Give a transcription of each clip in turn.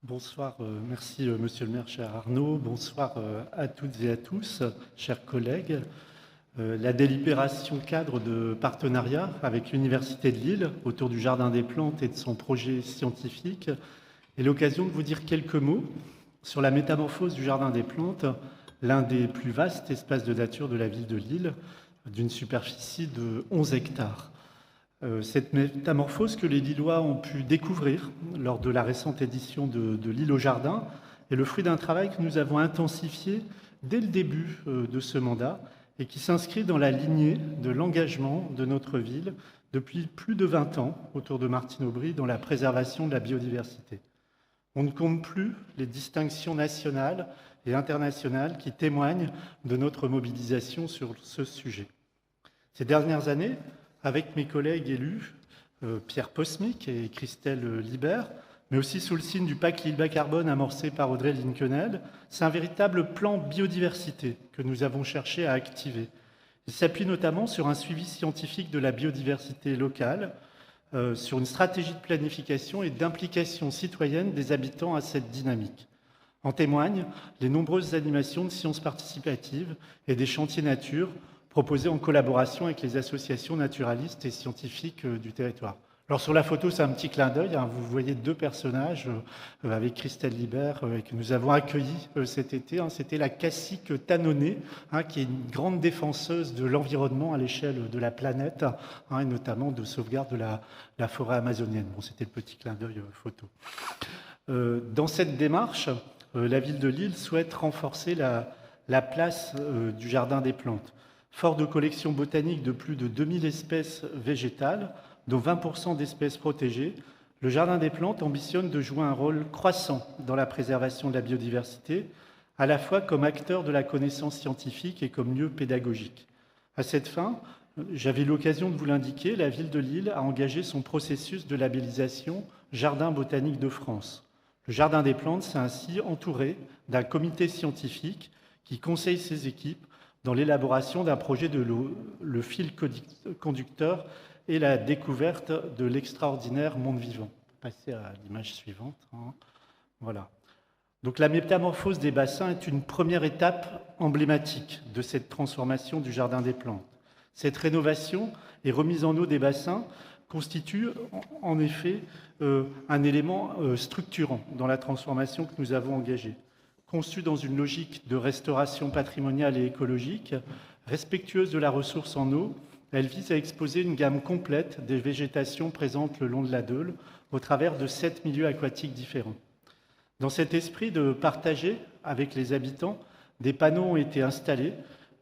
Bonsoir, merci Monsieur le maire, cher Arnaud. Bonsoir à toutes et à tous, chers collègues. La délibération cadre de partenariat avec l'Université de Lille autour du Jardin des Plantes et de son projet scientifique est l'occasion de vous dire quelques mots sur la métamorphose du Jardin des Plantes, l'un des plus vastes espaces de nature de la ville de Lille, d'une superficie de 11 hectares. Cette métamorphose que les Lillois ont pu découvrir lors de la récente édition de Lille au Jardin est le fruit d'un travail que nous avons intensifié dès le début de ce mandat et qui s'inscrit dans la lignée de l'engagement de notre ville depuis plus de 20 ans autour de Martine Aubry dans la préservation de la biodiversité. On ne compte plus les distinctions nationales et internationales qui témoignent de notre mobilisation sur ce sujet. Ces dernières années, avec mes collègues élus, Pierre Posmic et Christelle Libert, mais aussi sous le signe du pacte Lille bas carbone amorcé par Audrey Linkenel, c'est un véritable plan biodiversité que nous avons cherché à activer. Il s'appuie notamment sur un suivi scientifique de la biodiversité locale, sur une stratégie de planification et d'implication citoyenne des habitants à cette dynamique. En témoignent les nombreuses animations de sciences participatives et des chantiers nature proposés en collaboration avec les associations naturalistes et scientifiques du territoire. Alors sur la photo, c'est un petit clin d'œil, vous voyez deux personnages avec Christelle Libert que nous avons accueillis cet été. C'était la cacique Tanonnet, qui est une grande défenseuse de l'environnement à l'échelle de la planète, et notamment de sauvegarde de la forêt amazonienne. Bon, c'était le petit clin d'œil photo. Dans cette démarche, la ville de Lille souhaite renforcer la place du Jardin des Plantes. Fort de collections botaniques de plus de 2000 espèces végétales, dont 20% d'espèces protégées, le Jardin des Plantes ambitionne de jouer un rôle croissant dans la préservation de la biodiversité, à la fois comme acteur de la connaissance scientifique et comme lieu pédagogique. À cette fin, j'avais l'occasion de vous l'indiquer, la ville de Lille a engagé son processus de labellisation Jardin botanique de France. Le Jardin des Plantes s'est ainsi entouré d'un comité scientifique qui conseille ses équipes dans l'élaboration d'un projet de le fil conducteur et la découverte de l'extraordinaire monde vivant. Passer à l'image suivante. Voilà. Donc la métamorphose des bassins est une première étape emblématique de cette transformation du Jardin des Plantes. Cette rénovation et remise en eau des bassins constitue en effet un élément structurant dans la transformation que nous avons engagée. Conçue dans une logique de restauration patrimoniale et écologique, respectueuse de la ressource en eau, elle vise à exposer une gamme complète des végétations présentes le long de la Deule, au travers de 7 milieux aquatiques différents. Dans cet esprit de partager avec les habitants, des panneaux ont été installés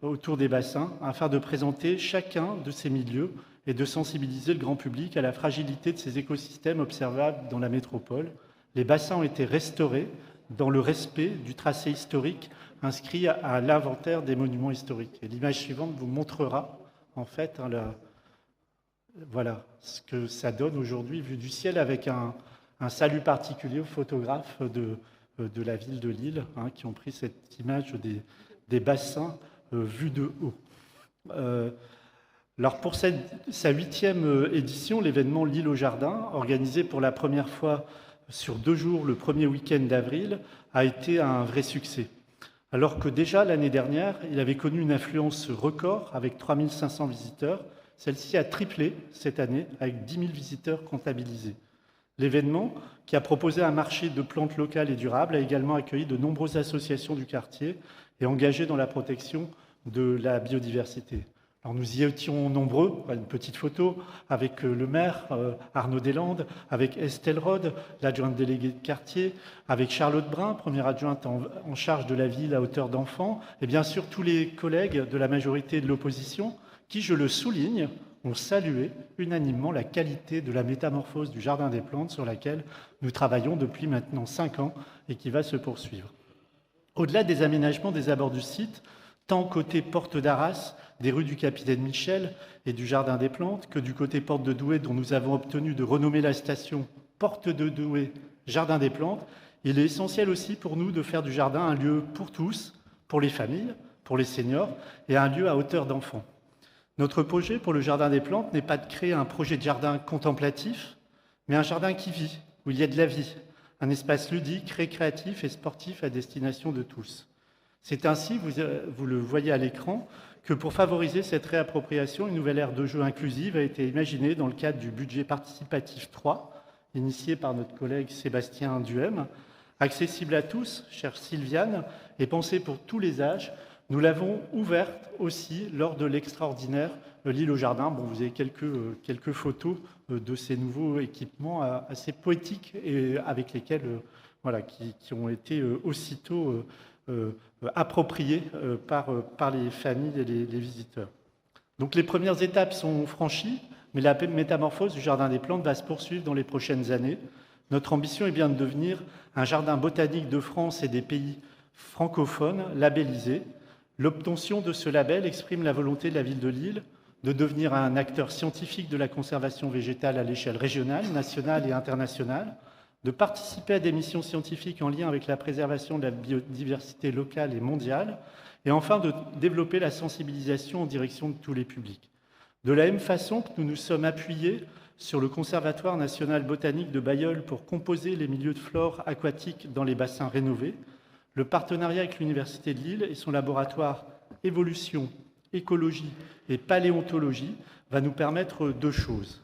autour des bassins afin de présenter chacun de ces milieux et de sensibiliser le grand public à la fragilité de ces écosystèmes observables dans la métropole. Les bassins ont été restaurés dans le respect du tracé historique inscrit à l'inventaire des monuments historiques. Et l'image suivante vous montrera en fait voilà ce que ça donne aujourd'hui vu du ciel, avec un salut particulier aux photographes de la ville de Lille qui ont pris cette image des bassins vus de haut. Alors pour sa 8e édition, l'événement Lille au Jardin, organisé pour la première fois sur 2 jours le premier week-end d'avril, a été un vrai succès. Alors que déjà l'année dernière, il avait connu une affluence record avec 3500 visiteurs, celle-ci a triplé cette année avec 10 000 visiteurs comptabilisés. L'événement, qui a proposé un marché de plantes locales et durables, a également accueilli de nombreuses associations du quartier et engagé dans la protection de la biodiversité. Alors nous y étions nombreux, une petite photo avec le maire Arnaud Deslandes, avec Estelle Rode, l'adjointe déléguée de quartier, avec Charlotte Brun, première adjointe en charge de la ville à hauteur d'enfants, et bien sûr tous les collègues de la majorité et de l'opposition qui, je le souligne, ont salué unanimement la qualité de la métamorphose du Jardin des Plantes sur laquelle nous travaillons depuis maintenant 5 ans et qui va se poursuivre. Au-delà des aménagements des abords du site, tant côté porte d'Arras, des rues du Capitaine Michel et du Jardin des Plantes, que du côté porte de Douai, dont nous avons obtenu de renommer la station Porte de Douai, Jardin des Plantes, il est essentiel aussi pour nous de faire du jardin un lieu pour tous, pour les familles, pour les seniors, et un lieu à hauteur d'enfants. Notre projet pour le Jardin des Plantes n'est pas de créer un projet de jardin contemplatif, mais un jardin qui vit, où il y a de la vie, un espace ludique, récréatif et sportif à destination de tous. C'est ainsi, vous le voyez à l'écran, que pour favoriser cette réappropriation, une nouvelle aire de jeu inclusive a été imaginée dans le cadre du budget participatif 3, initié par notre collègue Sébastien Duhem, accessible à tous, chère Sylviane, et pensée pour tous les âges. Nous l'avons ouverte aussi lors de l'extraordinaire L'île au jardin. Bon, vous avez quelques photos de ces nouveaux équipements assez poétiques et avec lesquels, qui ont été aussitôt appropriés par les familles et les visiteurs. Donc les premières étapes sont franchies, mais la métamorphose du Jardin des Plantes va se poursuivre dans les prochaines années. Notre ambition est bien de devenir un jardin botanique de France et des pays francophones labellisé. L'obtention de ce label exprime la volonté de la ville de Lille de devenir un acteur scientifique de la conservation végétale à l'échelle régionale, nationale et internationale, de participer à des missions scientifiques en lien avec la préservation de la biodiversité locale et mondiale, et enfin de développer la sensibilisation en direction de tous les publics. De la même façon que nous nous sommes appuyés sur le Conservatoire national botanique de Bailleul pour composer les milieux de flore aquatique dans les bassins rénovés, le partenariat avec l'Université de Lille et son laboratoire Évolution, Écologie et Paléontologie va nous permettre deux choses.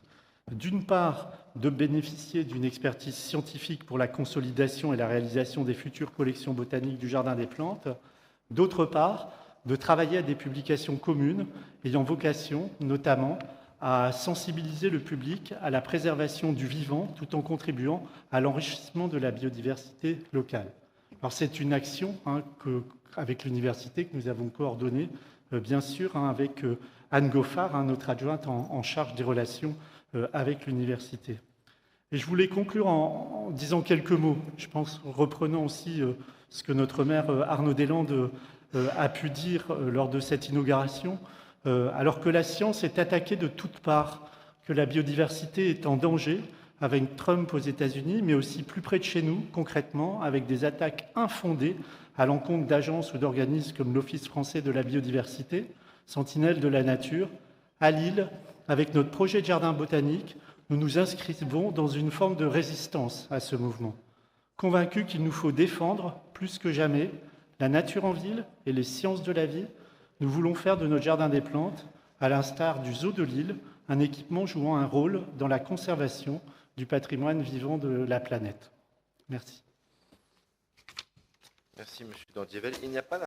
D'une part, de bénéficier d'une expertise scientifique pour la consolidation et la réalisation des futures collections botaniques du Jardin des Plantes. D'autre part, de travailler à des publications communes ayant vocation, notamment, à sensibiliser le public à la préservation du vivant tout en contribuant à l'enrichissement de la biodiversité locale. Alors c'est une action avec l'université que nous avons coordonnée, bien sûr, avec Anne Goffard, notre adjointe en charge des relations avec l'université. Et je voulais conclure en disant quelques mots, je pense, reprenant aussi ce que notre maire Arnaud Deslandes a pu dire lors de cette inauguration. Alors que la science est attaquée de toutes parts, que la biodiversité est en danger, avec Trump aux États-Unis, mais aussi plus près de chez nous, concrètement, avec des attaques infondées à l'encontre d'agences ou d'organismes comme l'Office français de la biodiversité, Sentinelle de la nature. À Lille, avec notre projet de jardin botanique, nous nous inscrivons dans une forme de résistance à ce mouvement, convaincus qu'il nous faut défendre, plus que jamais, la nature en ville et les sciences de la vie. Nous voulons faire de notre jardin des plantes, à l'instar du Zoo de Lille, un équipement jouant un rôle dans la conservation du patrimoine vivant de la planète. Merci. Merci, M. Dandiével. Il n'y a pas